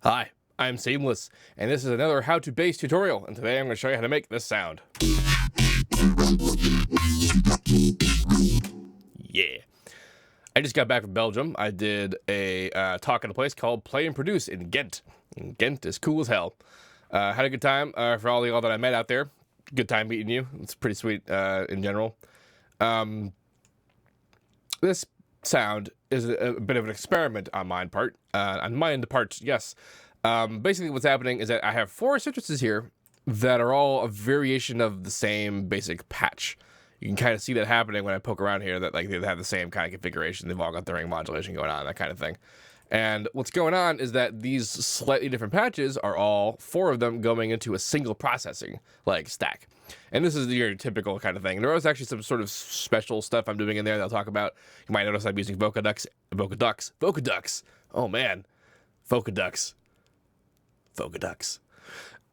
Hi, I'm Seamless, and this is another how-to bass tutorial, and today I'm going to show you how to make this sound. Yeah. I just got back from Belgium. I did a talk at a place called Play and Produce in Ghent. And Ghent is cool as hell. Had a good time for all y'all that I met out there. Good time meeting you. It's pretty sweet in general. This sound is a bit of an experiment on my part. Yes. Basically what's happening is that I have 4 Sytruses here that are all a variation of the same basic patch. You can kind of see that happening when I poke around here, that like they have the same kind of configuration. They've all got their ring modulation going on, that kind of thing. And what's going on is that these slightly different patches are all 4 of them going into a single processing like stack. And this is your typical kind of thing. There was actually some sort of special stuff I'm doing in there that I'll talk about. You might notice I'm using Vocodux. Oh man, Vocodux.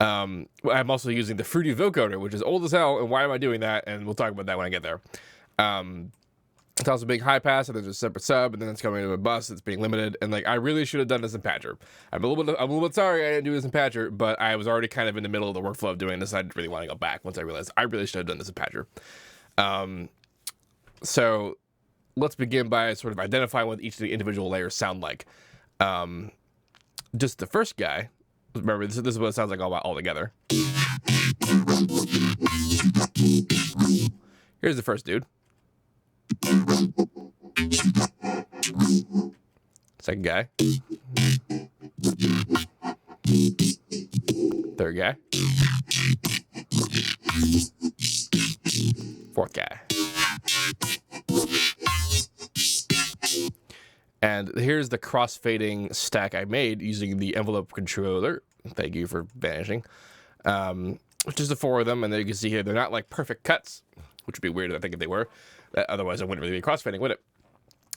I'm also using the fruity Vocoder, which is old as hell, and why am I doing that? And we'll talk about that when I get there. It's also being high pass, and there's a separate sub, and then it's coming to a bus. It's being limited, and like I really should have done this in Patcher. I'm a little bit sorry I didn't do this in Patcher, but I was already kind of in the middle of the workflow of doing this. I didn't really want to go back once I realized I really should have done this in Patcher. So let's begin by sort of identifying what each of the individual layers sound like. Just the first guy. Remember, this is what it sounds like all together. Here's the first dude. Second guy. Third guy. Fourth guy. And here's the cross-fading stack I made using the envelope controller. Thank you for vanishing. Which is the 4 of them, and then you can see here they're not like perfect cuts, which would be weird, I think, if they were. Otherwise, I wouldn't really be cross-fading, would it?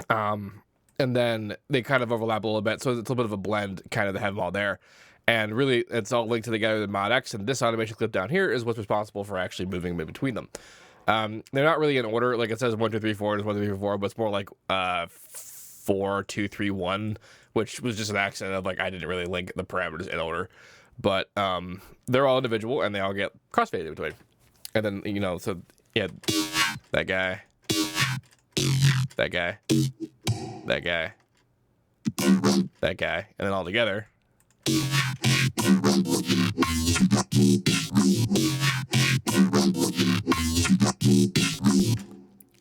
And then they kind of overlap a little bit, so it's a little bit of a blend, kind of to have them all there. And really, it's all linked together with Mod X, and this automation clip down here is what's responsible for actually moving in between them. They're not really in order, like it says 1, 2, 3, 4, there's 1, 2, 3, 4, but it's more like 4, 2, 3, 1, which was just an accident of like I didn't really link the parameters in order. But they're all individual, and they all get crossfaded in between. And then, you know, so yeah, that guy, that guy, that guy, that guy, and then all together.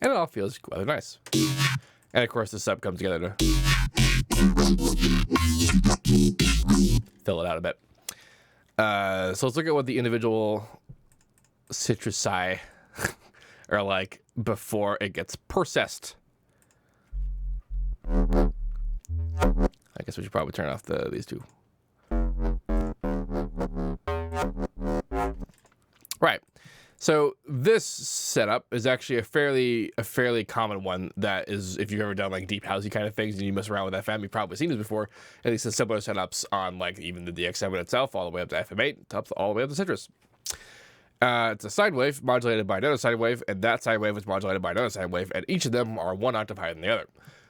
And it all feels rather nice. And of course, the sub comes together to fill it out a bit. So let's look at what the individual Sytrusi are like before it gets processed. I guess we should probably turn off these two. Right. So this setup is actually a fairly common one that is, if you've ever done like deep housey kind of things and you mess around with FM, you've probably seen this before. At least the similar setups on like even the DX7 itself, all the way up to FM8, all the way up to Sytrus. It's a sine wave modulated by another sine wave, and that sine wave is modulated by another sine wave, and each of them are 1 octave higher than the other.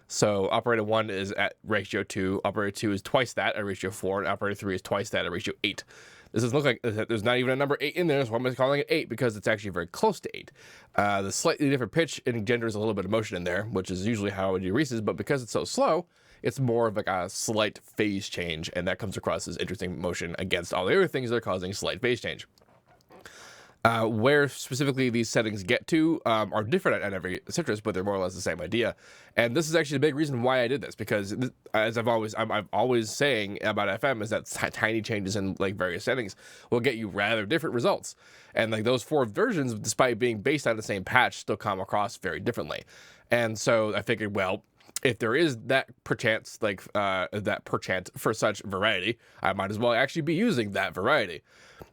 So operator 1 is at ratio 2, operator 2 is twice that at ratio 4, and operator 3 is twice that at ratio 8. This doesn't look like there's not even a number 8 in there, so I'm calling it 8 because it's actually very close to 8. The slightly different pitch engenders a little bit of motion in there, which is usually how I would do Reese's, but because it's so slow, it's more of like a slight phase change, and that comes across as interesting motion against all the other things that are causing slight phase change. Where specifically these settings get to are different at every Sytrus, but they're more or less the same idea. And this is actually the big reason why I did this, because as I'm always saying about FM is that tiny changes in like various settings will get you rather different results. And like those 4 versions, despite being based on the same patch, still come across very differently. And so I figured, well, if there is that perchance, for such variety, I might as well actually be using that variety.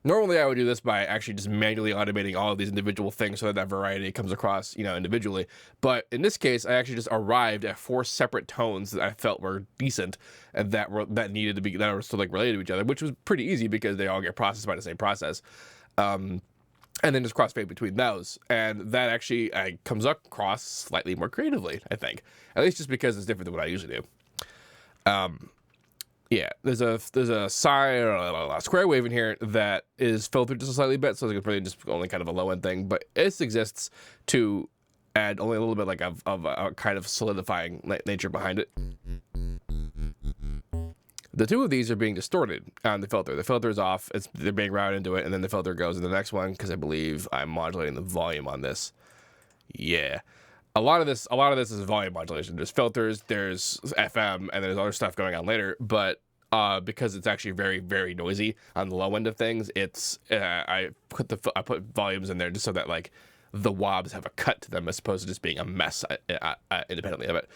Normally, I would do this by actually just manually automating all of these individual things so that variety comes across, you know, individually. But in this case, I actually just arrived at 4 separate tones that I felt were decent and that were still like related to each other, which was pretty easy because they all get processed by the same process. And then just crossfade between those. And that actually comes across slightly more creatively, I think. At least just because it's different than what I usually do. Yeah, there's a square wave in here that is filtered just a slightly bit, so it's probably just only kind of a low end thing, but it exists to add only a little bit like of a kind of solidifying nature behind it. The two of these are being distorted on the filter. The filter is off, they're being routed into it, and then the filter goes to the next one because I believe I'm modulating the volume on this. Yeah. A lot of this is volume modulation. There's filters, there's FM, and there's other stuff going on later. But because it's actually very, very noisy on the low end of things, it's I put volumes in there just so that like the wobs have a cut to them as opposed to just being a mess independently of it.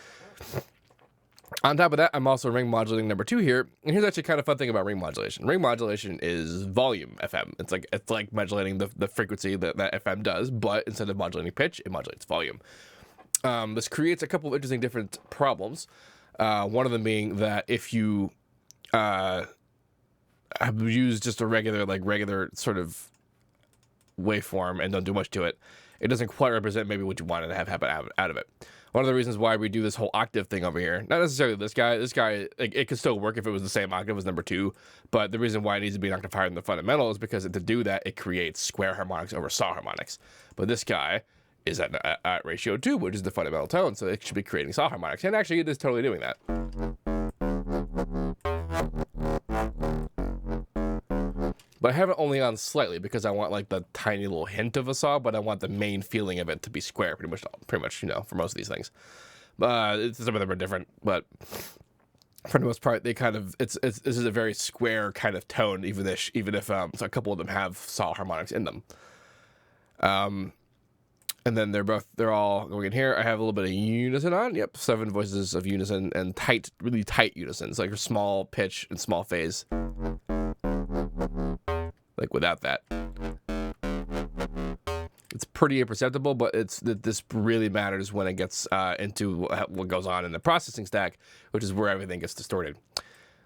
On top of that, I'm also ring modulating number 2 here. And here's actually kind of fun thing about ring modulation. Ring modulation is volume FM. It's like modulating the frequency that FM does, but instead of modulating pitch, it modulates volume. This creates a couple of interesting different problems. One of them being that if you have used just a regular sort of waveform and don't do much to it, it doesn't quite represent maybe what you wanted to have happen out of it. One of the reasons why we do this whole octave thing over here, not necessarily this guy, like, it could still work if it was the same octave as number 2, but the reason why it needs to be an octave higher than the fundamental is because to do that, it creates square harmonics over saw harmonics. But this guy is at ratio 2, which is the fundamental tone, so it should be creating saw harmonics. And actually, it is totally doing that. But I have it only on slightly because I want like the tiny little hint of a saw, but I want the main feeling of it to be square, pretty much, you know, for most of these things. Some of them are different, but for the most part, they kind of this is a very square kind of tone, even if so a couple of them have saw harmonics in them. And then they're all going in here. I have a little bit of unison on. Yep, 7 voices of unison and really tight unisons, like a small pitch and small phase. Like without that, it's pretty imperceptible, but this really matters when it gets into what goes on in the processing stack, which is where everything gets distorted.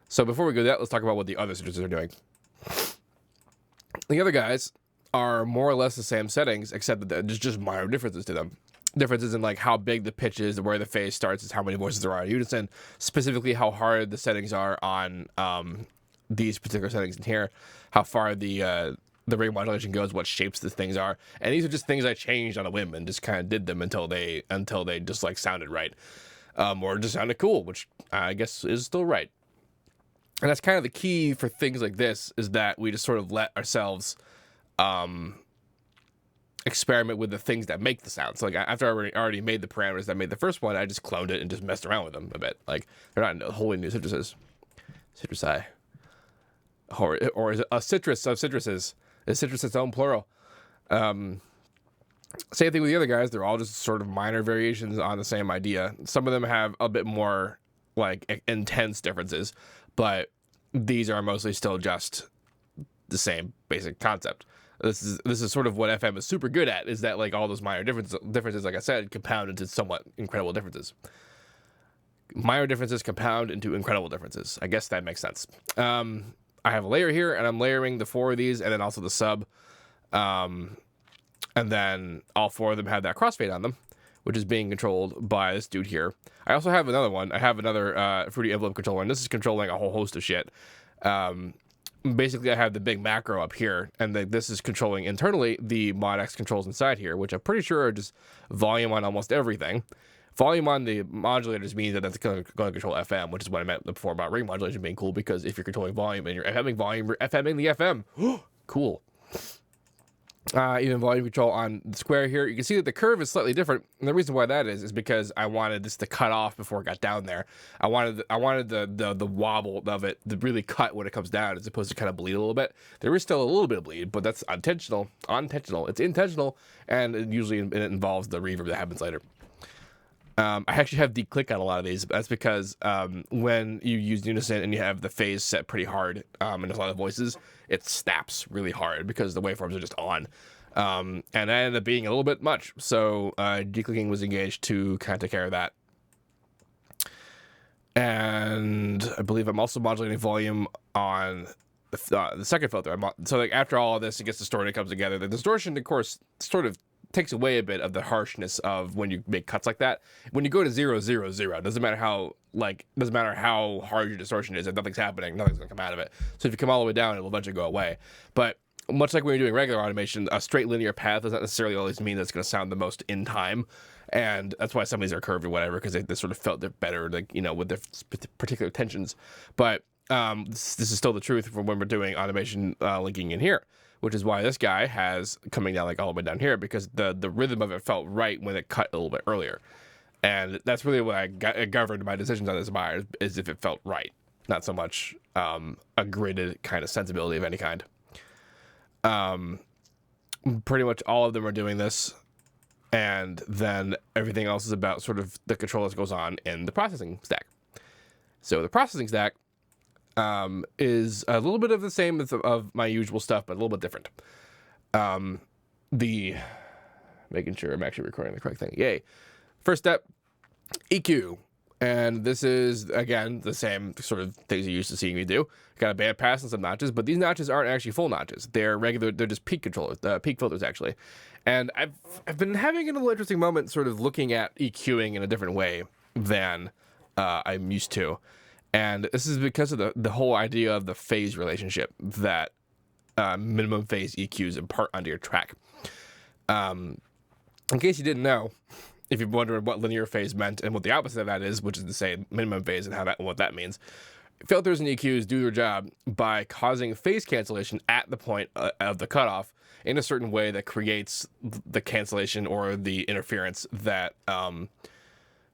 So before we go to that, let's talk about what the other Sytrus are doing. The other guys are more or less the same settings, except that there's just minor differences to them. Differences in like how big the pitch is, where the phase starts, is how many voices there are in unison, specifically how hard the settings are on these particular settings in here, how far the ring modulation goes, what shapes the things are, and these are just things I changed on a whim and just kind of did them until they just like sounded right, or just sounded cool, which I guess is still right. And that's kind of the key for things like this, is that we just sort of let ourselves experiment with the things that make the sound. So like after I already made the parameters that made the first one, I just cloned it and just messed around with them a bit. Like they're not wholly new Sytruses. Sytrusi. Or is it a citrus of citruses? Is citrus its own plural? Same thing with the other guys. They're all just sort of minor variations on the same idea. Some of them have a bit more like intense differences, but these are mostly still just the same basic concept. This is sort of what FM is super good at, is that like all those minor differences, like I said, compound into somewhat incredible differences. Minor differences compound into incredible differences. I guess that makes sense. I have a layer here, and I'm layering the 4 of these, and then also the sub. And then all 4 of them have that crossfade on them, which is being controlled by this dude here. I also have another one. I have another Fruity Envelope controller, and this is controlling a whole host of shit. Basically, I have the big macro up here, and this is controlling internally the mod X controls inside here, which I'm pretty sure are just volume on almost everything. Volume on the modulators means that that's going to control FM, which is what I meant before about ring modulation being cool, because if you're controlling volume and you're FMing volume, you're FMing the FM. Cool. Even volume control on the square here. You can see that the curve is slightly different, and the reason why that is because I wanted this to cut off before it got down there. I wanted the wobble of it to really cut when it comes down, as opposed to kind of bleed a little bit. There is still a little bit of bleed, but that's unintentional. It's intentional, and it usually it involves the reverb that happens later. I actually have declick on a lot of these, but that's because when you use unison and you have the phase set pretty hard, and there's a lot of voices, it snaps really hard because the waveforms are just on. And that ended up being a little bit much, so declicking was engaged to kind of take care of that. And I believe I'm also modulating volume on the second filter. So like after all of this, it gets distorted, it comes together. The distortion, of course, sort of takes away a bit of the harshness of when you make cuts like that. When you go to 0, 0, 0, doesn't matter how hard your distortion is, if nothing's happening, nothing's gonna come out of it. So if you come all the way down, it will eventually go away. But much like when you're doing regular automation, a straight linear path does not necessarily always mean that it's going to sound the most in time. And that's why some of these are curved or whatever, because they sort of felt they're better, like, you know, with their particular tensions. But this is still the truth for when we're doing automation linking in here, which is why this guy has coming down like all the way down here, because the rhythm of it felt right when it cut a little bit earlier. And that's really what I governed my decisions on this by, is if it felt right, not so much a gridded kind of sensibility of any kind. Pretty much all of them are doing this, and then everything else is about sort of the control that goes on in the processing stack. So the processing stack is a little bit of the same as of my usual stuff, but a little bit different. Making sure I'm actually recording the correct thing. Yay. First step, EQ. And this is, again, the same sort of things you're used to seeing me do. Got a bandpass and some notches, but these notches aren't actually full notches. They're regular, they're just peak controllers, peak filters, actually. And I've been having a little interesting moment sort of looking at EQing in a different way than I'm used to. And this is because of the whole idea of the phase relationship that minimum phase EQs impart onto your track. In case you didn't know, if you're wondering what linear phase meant and what the opposite of that is, which is to say minimum phase and what that means, filters and EQs do their job by causing phase cancellation at the point of the cutoff in a certain way that creates the cancellation or the interference that I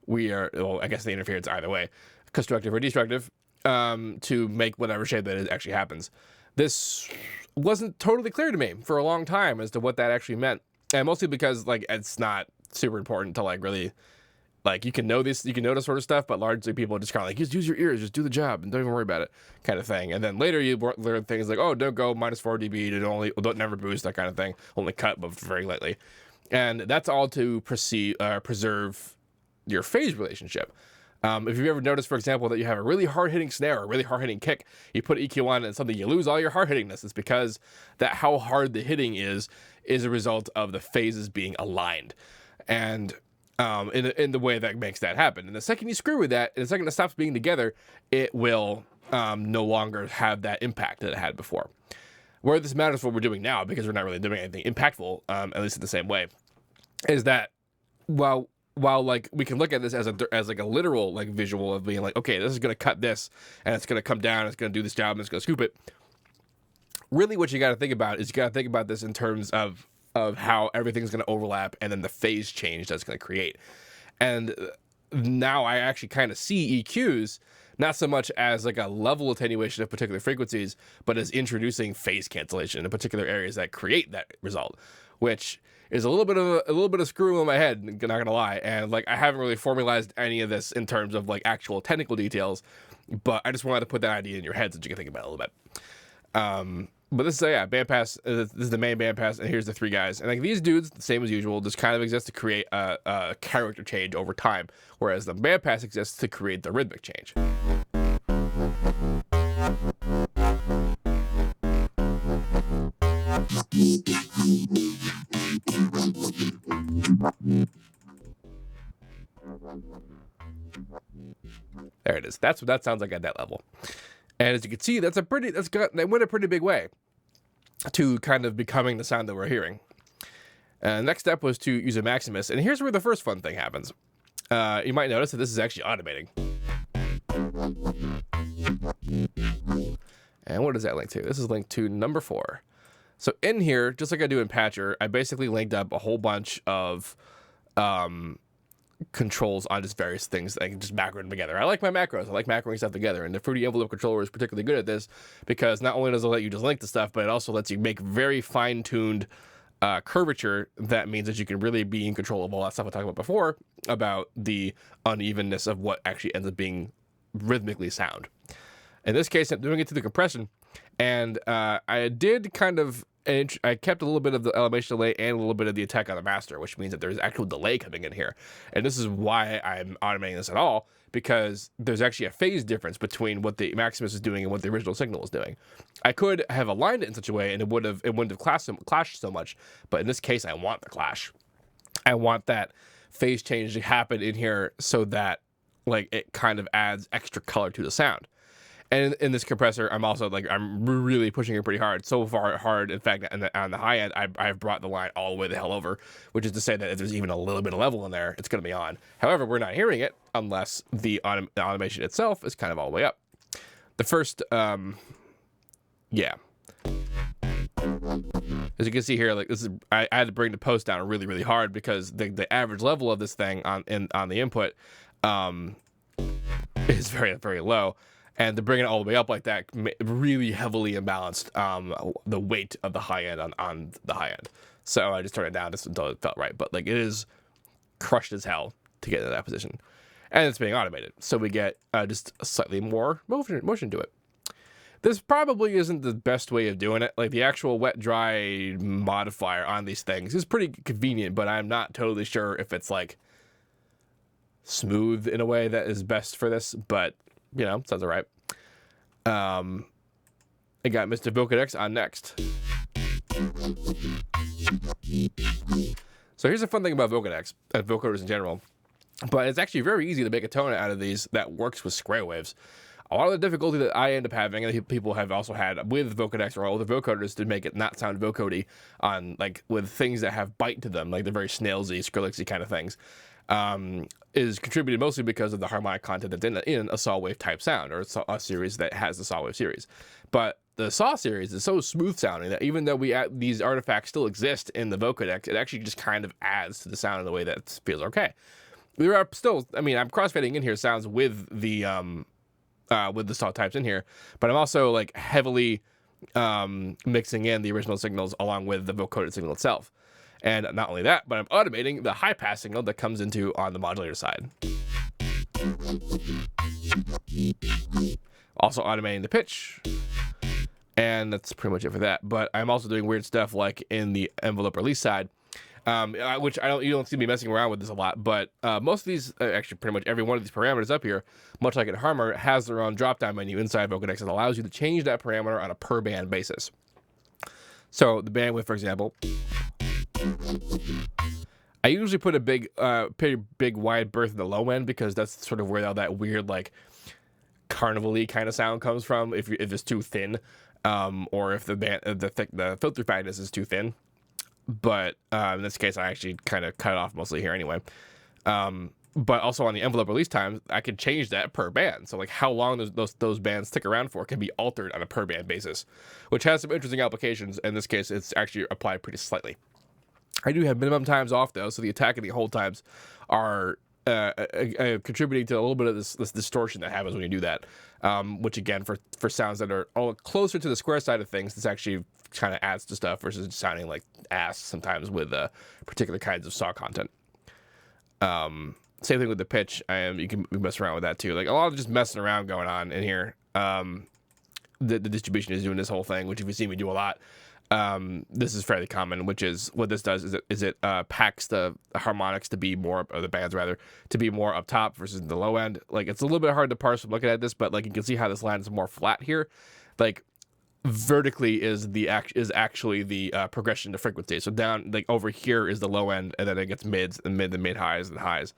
guess the interference either way, constructive or destructive, to make whatever shape that it actually happens. This wasn't totally clear to me for a long time as to what that actually meant, and mostly because like it's not super important to like really, like, you can know this sort of stuff, but largely people are just kind of like, just use your ears, just do the job and don't even worry about it kind of thing. And then later you learn things like, oh, don't go -4 dB, don't never boost, that kind of thing, only cut but very lightly. And that's all to preserve your phase relationship. If you've ever noticed, for example, that you have a really hard-hitting snare or a really hard-hitting kick, you put EQ on it and something, you lose all your hard-hittingness. It's because that how hard the hitting is a result of the phases being aligned. And in the way that makes that happen. And the second you screw with that, and the second it stops being together, it will no longer have that impact that it had before. Where this matters for what we're doing now, because we're not really doing anything impactful, at least in the same way, is that while like we can look at this as like a literal like visual of being like, okay, this is gonna cut this, and it's gonna come down, it's gonna do this job, and it's gonna scoop it. Really, what you got to think about is you got to think about this in terms of how everything's going to overlap and then the phase change that's going to create. And now I actually kind of see EQs not so much as like a level attenuation of particular frequencies, but as introducing phase cancellation in particular areas that create that result, which is a little bit of screwing in my head, not gonna lie. And like I haven't really formalized any of this in terms of like actual technical details, but I just wanted to put that idea in your head so that you can think about it a little bit. But this is, bandpass. This is the main bandpass, and here's the three guys. And like these dudes, the same as usual, just kind of exist to create a character change over time, whereas the bandpass exists to create the rhythmic change. There it is. That's what that sounds like at that level. And as you can see, that went a pretty big way to kind of becoming the sound that we're hearing. Next step was to use a Maximus, and here's where the first fun thing happens. You might notice that this is actually automating. And what does that link to? This is linked to number 4. So in here, just like I do in Patcher, I basically linked up a whole bunch of controls on just various things that I can just macro them together. I like my macros. I like macroing stuff together, and the Fruity Envelope controller is particularly good at this because not only does it let you just link to stuff, but it also lets you make very fine-tuned curvature. That means that you can really be in control of all that stuff I talked about before, about the unevenness of what actually ends up being rhythmically sound. In this case, I'm doing it to the compression, and I did kind of, I kept a little bit of the elevation delay and a little bit of the attack on the master, which means that there's actual delay coming in here. And this is why I'm automating this at all, because there's actually a phase difference between what the Maximus is doing and what the original signal is doing. I could have aligned it in such a way and it wouldn't have clashed so much, but in this case, I want the clash. I want that phase change to happen in here so that like it kind of adds extra color to the sound. And in this compressor, I'm also like, I'm really pushing it pretty hard. So far hard, in fact, on the high end, I've brought the line all the way the hell over, which is to say that if there's even a little bit of level in there, it's going to be on. However, we're not hearing it unless the automation itself is kind of all the way up. The first, yeah. As you can see here, like this is, I had to bring the post down really, really hard because the average level of this thing on the input is very, very low. And to bring it all the way up like that, really heavily imbalanced the weight of the high end on the high end. So I just turned it down just until it felt right. But like it is crushed as hell to get into that position. And it's being automated. So we get just slightly more motion to it. This probably isn't the best way of doing it. Like the actual wet-dry modifier on these things is pretty convenient, but I'm not totally sure if it's like smooth in a way that is best for this. But you know, sounds all right. I got Mr. Vocoder on next. So here's a fun thing about vocoders in general. But it's actually very easy to make a tone out of these that works with square waves. A lot of the difficulty that I end up having, and people have also had with Vocoder or other vocoders to make it not sound vocody on like with things that have bite to them, like the very snailsy, skrillexy kind of things, is contributed mostly because of the harmonic content that's in a saw wave type sound or a series that has the saw wave series. But the saw series is so smooth sounding that even though these artifacts still exist in the Vocoder, it actually just kind of adds to the sound in a way that feels okay. There are still, I mean, I'm crossfading in here sounds with the saw types in here, but I'm also like heavily mixing in the original signals along with the vocoder signal itself. And not only that, but I'm automating the high pass signal that comes into on the modulator side. Also automating the pitch. And that's pretty much it for that. But I'm also doing weird stuff like in the envelope release side, which you don't see me messing around with this a lot, but most of these, actually pretty much every one of these parameters up here, much like in Harmor, has their own drop-down menu inside Vocoding that allows you to change that parameter on a per band basis. So the bandwidth, for example, I usually put a pretty big wide berth in the low end because that's sort of where all that weird like carnival-y kind of sound comes from. If it's too thin, or if the filter fatness is too thin. But in this case, I actually kind of cut it off mostly here anyway. But also on the envelope release time, I can change that per band. So like how long those bands stick around for can be altered on a per band basis, which has some interesting applications. In this case, it's actually applied pretty slightly. I do have minimum times off though, so the attack and the hold times are contributing to a little bit of this distortion that happens when you do that. Which again, for sounds that are all closer to the square side of things, this actually kind of adds to stuff versus sounding like ass sometimes with particular kinds of saw content. Same thing with the pitch. You can mess around with that too. Like a lot of just messing around going on in here. The distribution is doing this whole thing, which if you see me do a lot, this is fairly common, which is what this does is it packs the harmonics to be more, or the bands rather, to be more up top versus the low end. Like it's a little bit hard to parse from looking at this, but like you can see how this line is more flat here. Like vertically is actually the progression to frequency. So down like over here is the low end, and then it gets mids and mid highs and highs.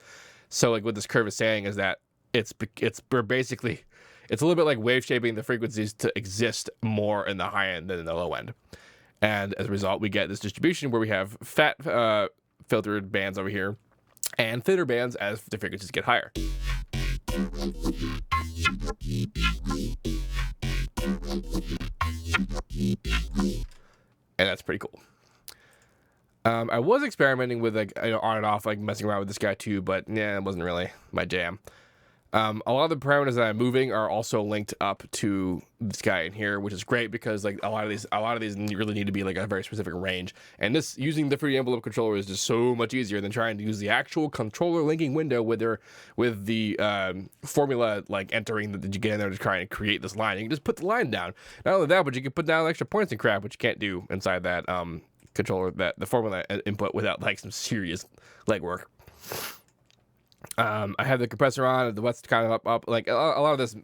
So like what this curve is saying is that it's basically it's a little bit like wave shaping the frequencies to exist more in the high end than in the low end. And as a result, we get this distribution where we have fat filtered bands over here and thinner bands as the frequencies get higher. And that's pretty cool. I was experimenting with like on and off, like messing around with this guy too, but yeah, it wasn't really my jam. A lot of the parameters that I'm moving are also linked up to this guy in here, which is great because like a lot of these really need to be like a very specific range. And this using the free envelope controller is just so much easier than trying to use the actual controller linking window with the formula like entering that you get in there to try and create this line. You can just put the line down. Not only that, but you can put down extra points and crap, which you can't do inside that controller, the formula input without like some serious legwork. I have the compressor on, the wet's kind of up. Like a lot of this,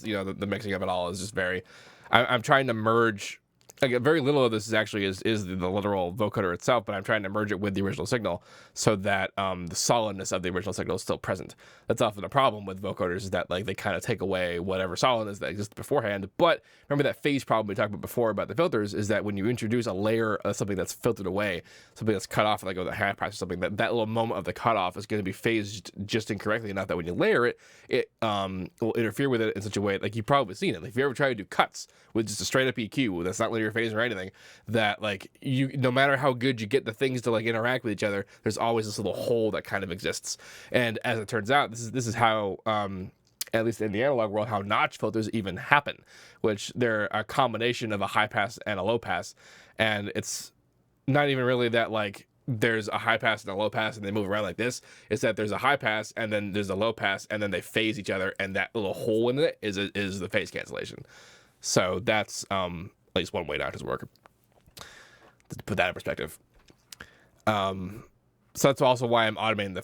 you know, the mixing of it all is just very. I'm trying to merge like very little of this is actually is the literal vocoder itself, but I'm trying to merge it with the original signal so that the solidness of the original signal is still present. That's often a problem with vocoders, is that like they kind of take away whatever solidness that existed beforehand. But remember that phase problem we talked about before about the filters is that when you introduce a layer of something that's filtered away, something that's cut off, like with a high pass or something, that little moment of the cutoff is going to be phased just incorrectly enough that when you layer it, it will interfere with it in such a way, like you've probably seen it. Like if you ever try to do cuts with just a straight up EQ that's not linear phase or anything, that like you, no matter how good you get the things to like interact with each other, there's always this little hole that kind of exists. And as it turns out, this is how at least in the analog world, how notch filters even happen, which they're a combination of a high pass and a low pass. And it's not even really that like there's a high pass and a low pass and they move around like this. It's that there's a high pass and then there's a low pass and then they phase each other, and that little hole in it is the phase cancellation. So that's at least one way notches work. To put that in perspective. So that's also why I'm automating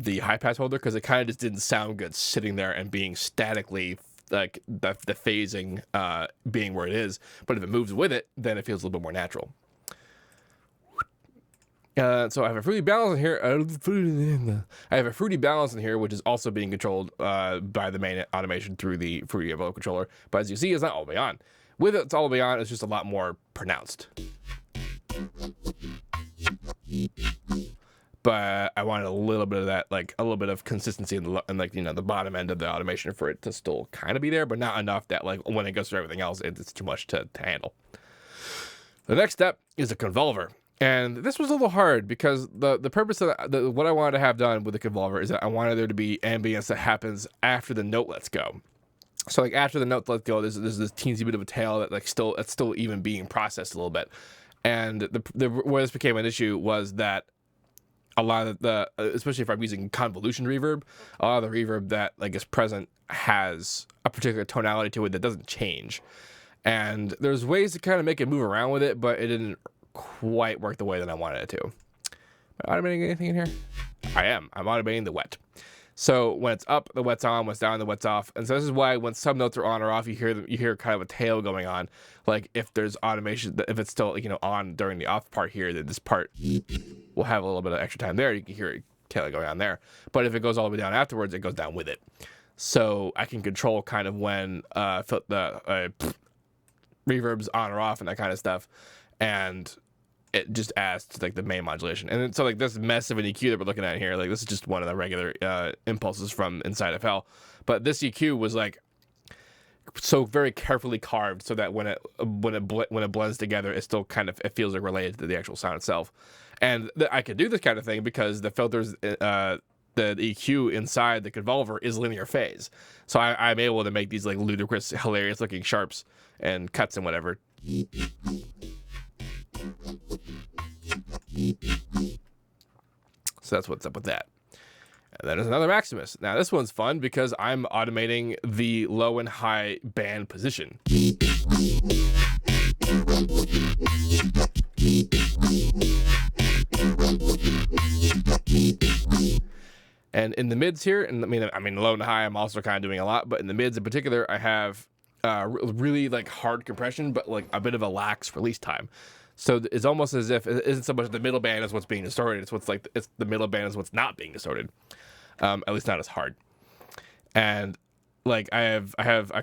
the high pass holder, because it kind of just didn't sound good sitting there and being statically like the phasing being where it is. But if it moves with it, then it feels a little bit more natural. So I have a fruity balance in here. I have a fruity balance in here, which is also being controlled by the main automation through the Fruity Evo controller. But as you see, it's not all the way on. With it, it's all the way on. It's just a lot more pronounced. But I wanted a little bit of that, like a little bit of consistency in like, you know, the bottom end of the automation for it to still kind of be there, but not enough that like when it goes through everything else, it's too much to handle. The next step is a convolver. And this was a little hard because the purpose of what I wanted to have done with the convolver is that I wanted there to be ambience that happens after the note lets go. So like after the note lets go, there's this teensy bit of a tail that like it's still even being processed a little bit. And where this became an issue was that a lot of the, especially if I'm using convolution reverb, a lot of the reverb that like is present has a particular tonality to it that doesn't change. And there's ways to kind of make it move around with it, but it didn't quite work the way that I wanted it to. Am I automating anything in here? I'm automating the wet. So when it's up, the wet's on. When it's down, the wet's off. And so this is why when some notes are on or off, you hear kind of a tail going on. Like if there's automation, if it's still, you know, on during the off part here, then this part will have a little bit of extra time there. You can hear a tail going on there. But if it goes all the way down afterwards, it goes down with it. So I can control kind of when the reverb's on or off and that kind of stuff. And it just adds to like the main modulation. And then, so like this mess of an EQ that we're looking at here, like this is just one of the regular impulses from inside of Hell. But this EQ was like so very carefully carved so that when it blends together, it still kind of, it feels like related to the actual sound itself. And I could do this kind of thing because the filters, the EQ inside the convolver is linear phase. So I'm able to make these like ludicrous, hilarious looking sharps and cuts and whatever. So that's what's up with that. And then there's another Maximus. Now this one's fun because I'm automating the low and high band position. And in the mids here, and I mean low and high, I'm also kind of doing a lot, but in the mids in particular, I have really like hard compression, but like a bit of a lax release time. So it's almost as if it isn't so much the middle band is what's being distorted. It's the middle band is what's not being distorted. At least not as hard. And like I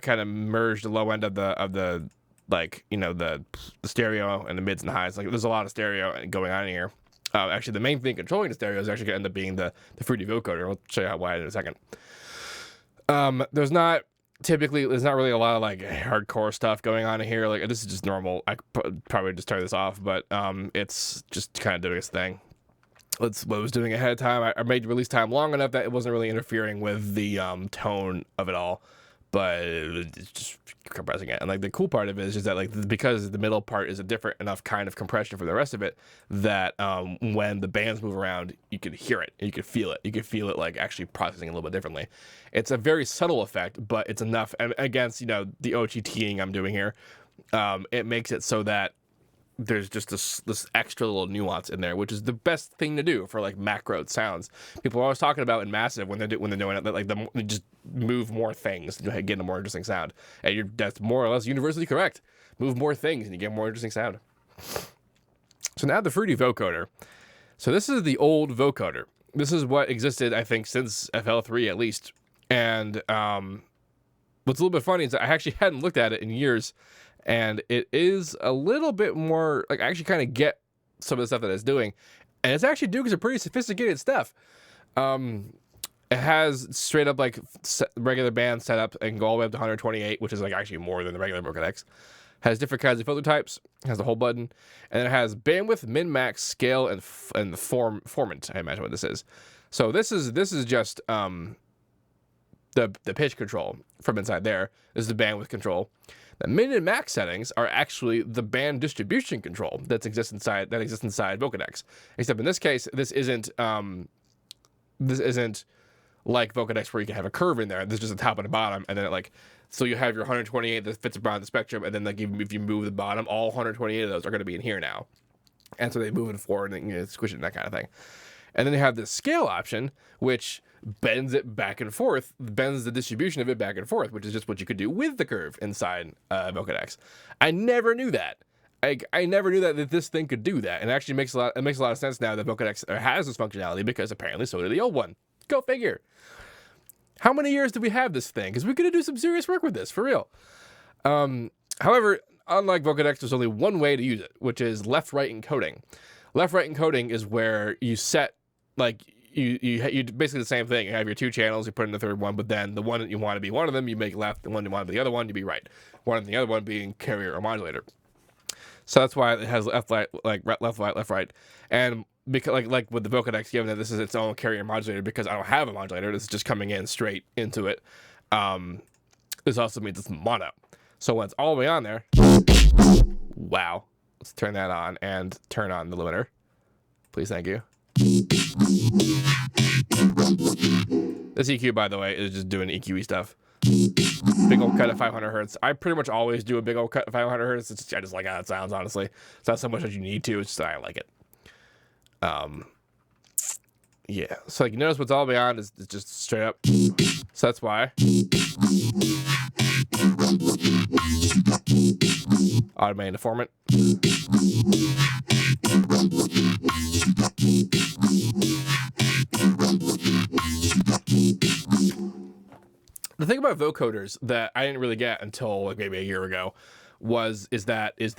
kind of merged the low end of the like, you know, the stereo and the mids and the highs. Like there's a lot of stereo going on in here. Actually, the main thing controlling the stereo is actually going to end up being the Fruity Vocoder. I'll show you why in a second. There's not really a lot of like hardcore stuff going on in here. Like this is just normal. I could probably just turn this off, but it's just kind of doing its thing. That's what I was doing ahead of time. I made release time long enough that it wasn't really interfering with the tone of it all, but it's just compressing it. And like the cool part of it is just that like because the middle part is a different enough kind of compression from the rest of it that when the bands move around, you can hear it, you can feel it. You can feel it like actually processing a little bit differently. It's a very subtle effect, but it's enough. And against, you know, the OTTing I'm doing here, it makes it so that there's just this extra little nuance in there, which is the best thing to do for like macro sounds. People are always talking about in massive when they're doing it that like they just move more things to get a more interesting sound, and that's more or less universally correct. Move more things and you get more interesting sound. So now the fruity vocoder. So this is the old vocoder. This is what existed, I think, since FL3 at least. And what's a little bit funny is that I actually hadn't looked at it in years. And it is a little bit more, like, I actually kind of get some of the stuff that it's doing. And it's actually doing some pretty sophisticated stuff. It has straight up, like, regular band setup and go all the way up to 128, which is, like, actually more than the regular Vocodex. Has different kinds of filter types. Has the whole button. And then it has bandwidth, min-max, scale, and the formant, I imagine what this is. So this is just the pitch control from inside there. This is the bandwidth control. The min and max settings are actually the band distribution control that exists inside Vocodex. Except in this case, this isn't like Vocodex where you can have a curve in there. There's just a top and a bottom, and then so you have your 128 that fits around the spectrum, and then like if you move the bottom, all 128 of those are going to be in here now, and so they move it forward and squish it and that kind of thing. And then they have the scale option, which bends it back and forth, bends the distribution of it back and forth, which is just what you could do with the curve inside Vocodex. I never knew that. I never knew that this thing could do that, and it actually makes a lot of sense now that Vocodex has this functionality, because apparently so did the old one. Go figure. How many years do we have this thing? Because we're going to do some serious work with this, for real. However, unlike Vocodex, there's only one way to use it, which is left-right encoding. Left-right encoding is where you set, like, you basically the same thing. You have your two channels, you put in the third one, but then the one that you want to be one of them, you make left, the one you want to be the other one, you be right. One and the other one being carrier or modulator. So that's why it has left, right, left, right. And because like with the Vocodex, given that this is its own carrier modulator, because I don't have a modulator, this is just coming in straight into it. This also means it's mono. So when it's all the way on there, wow. Let's turn that on and turn on the limiter. Please, thank you. This EQ, by the way, is just doing EQ-y stuff. Big old cut at 500 hertz. I pretty much always do a big old cut at 500 hertz. I just like how it sounds, honestly. It's not so much that you need to, it's just that I like it. Yeah. So like, you notice what's all beyond is just straight up. So that's why. Automating the formant. The thing about vocoders that I didn't really get until like maybe a year ago is that as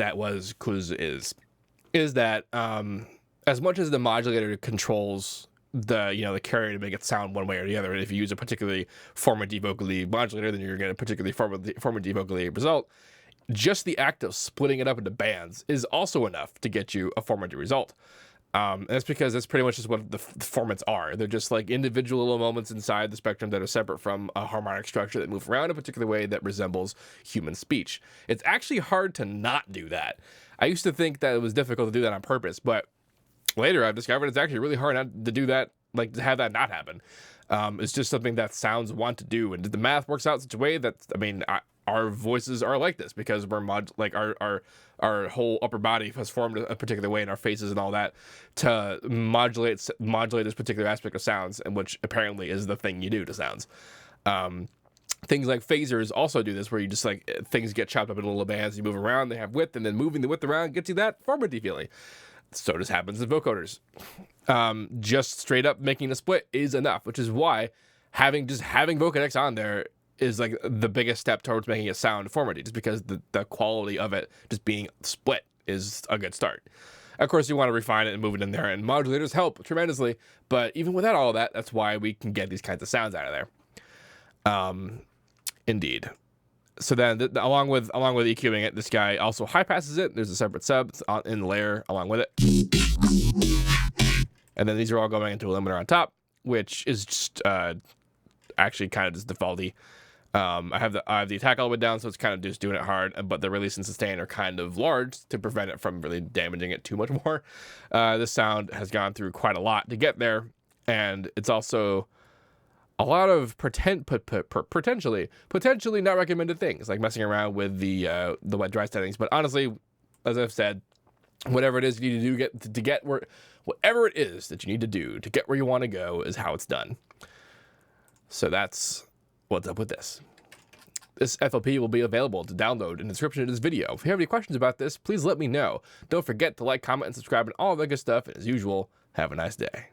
much as the modulator controls the carrier to make it sound one way or the other, and if you use a particularly formant devocally modulator, then you're going to particularly formant devocally result. Just the act of splitting it up into bands is also enough to get you a formant result. And that's because that's pretty much just what the formants are. They're just like individual little moments inside the spectrum that are separate from a harmonic structure that move around in a particular way that resembles human speech. It's actually hard to not do that. I used to think that it was difficult to do that on purpose, but later I've discovered it's actually really hard not to do that, like to have that not happen. It's just something that sounds want to do, and the math works out in such a way that, our voices are like this because we're our whole upper body has formed a particular way in our faces and all that to modulate this particular aspect of sounds, and which apparently is the thing you do to sounds. Things like phasers also do this, where you just like things get chopped up into little bands, you move around, they have width, and then moving the width around gets you that formaty feeling. So this happens in vocoders. Just straight up making the split is enough, which is why having Vocodex on there is like the biggest step towards making it sound formaty, just because the quality of it just being split is a good start. Of course, you want to refine it and move it in there, and modulators help tremendously, but even without all of that, that's why we can get these kinds of sounds out of there. Indeed. So then, along with EQing it, this guy also high passes it. There's a separate sub in the layer along with it, and then these are all going into a limiter on top, which is just actually kind of just defaulty. I have the attack all the way down, so it's kind of just doing it hard, but the release and sustain are kind of large to prevent it from really damaging it too much more. This sound has gone through quite a lot to get there, and it's also a lot of potentially not recommended things, like messing around with the wet dry settings. But honestly, as I've said, Whatever it is you need to do to get where, whatever it is that you need to do to get where you want to go is how it's done. So that's what's up with this. This FLP will be available to download in the description of this video. If you have any questions about this, please let me know. Don't forget to like, comment, and subscribe, and all that good stuff. And as usual, have a nice day.